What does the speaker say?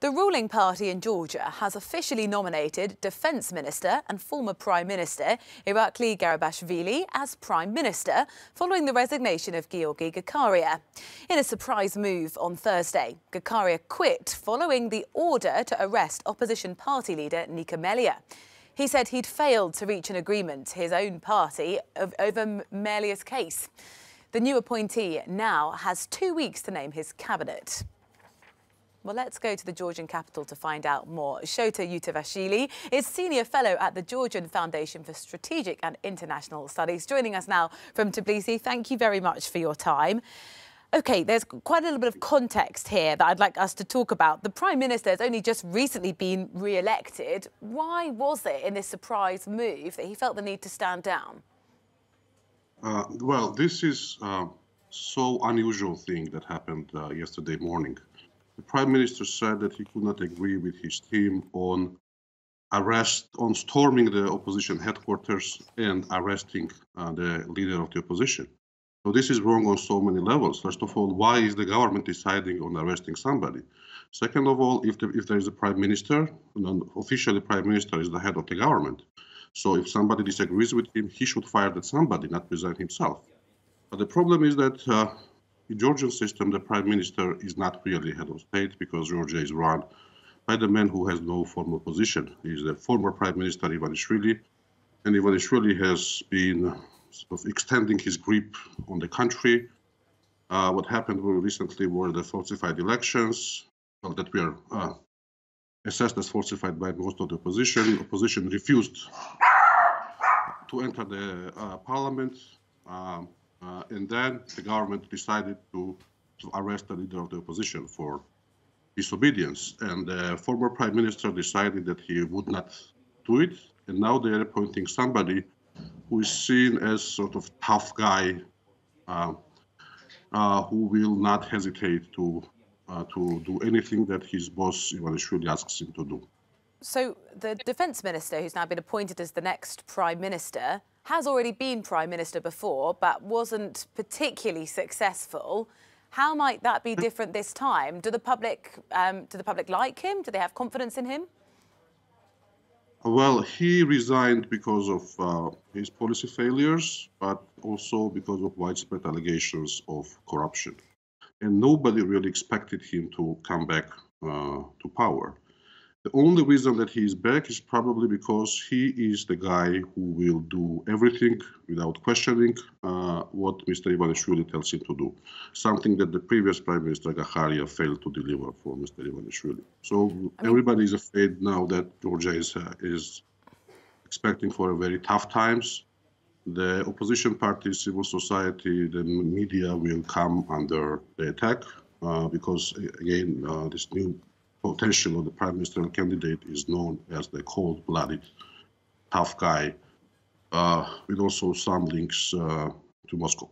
The ruling party in Georgia has officially nominated Defence Minister and former Prime Minister Irakli Gharibashvili as Prime Minister following the resignation of Giorgi Gakharia. In a surprise move on Thursday, Gakharia quit following the order to arrest opposition party leader Nika Melia. He said he'd failed to reach an agreement his own party over Melia's case. The new appointee now has 2 weeks to name his cabinet. Well, let's go to the Georgian capital to find out more. Giorgi Gakharia is Senior Fellow at the Georgian Foundation for Strategic and International Studies, joining us now from Tbilisi. Thank you very much for your time. OK, there's quite a little bit of context here that I'd like us to talk about. The Prime Minister has only just recently been re-elected. Why was it in this surprise move that he felt the need to stand down? Well, this is so unusual thing that happened yesterday morning. The Prime Minister said that he could not agree with his team on storming the opposition headquarters and arresting the leader of the opposition. So this is wrong on so many levels. First of all, why is the government deciding on arresting somebody? Second of all, if there is a Prime Minister, officially Prime Minister is the head of the government. So if somebody disagrees with him, he should fire that somebody, not resign himself. But the problem is that in the Georgian system, the Prime Minister is not really head of state because Georgia is run by the man who has no formal position. He is the former Prime Minister Ivanishvili, and Ivanishvili has been sort of extending his grip on the country. What happened recently were the falsified elections that were assessed as falsified by most of the opposition. Opposition refused to enter the parliament. And then the government decided to arrest the leader of the opposition for disobedience. And the former Prime Minister decided that he would not do it. And now they are appointing somebody who is seen as sort of tough guy who will not hesitate to do anything that his boss Ivanishvili asks him to do. So the Defence Minister, who's now been appointed as the next Prime Minister, has already been Prime Minister before, but wasn't particularly successful. How might that be different this time? Do the public like him? Do they have confidence in him? Well, he resigned because of his policy failures, but also because of widespread allegations of corruption. And nobody really expected him to come back to power. The only reason that he is back is probably because he is the guy who will do everything without questioning what Mr. Ivanishvili tells him to do, something that the previous Prime Minister Gakharia failed to deliver for Mr. Ivanishvili. So everybody is afraid now that Georgia is expecting for very tough times. The opposition parties, civil society, the media will come under the attack because, again, this new potential of the Prime Ministerial candidate is known as the cold-blooded, tough guy, with also some links to Moscow.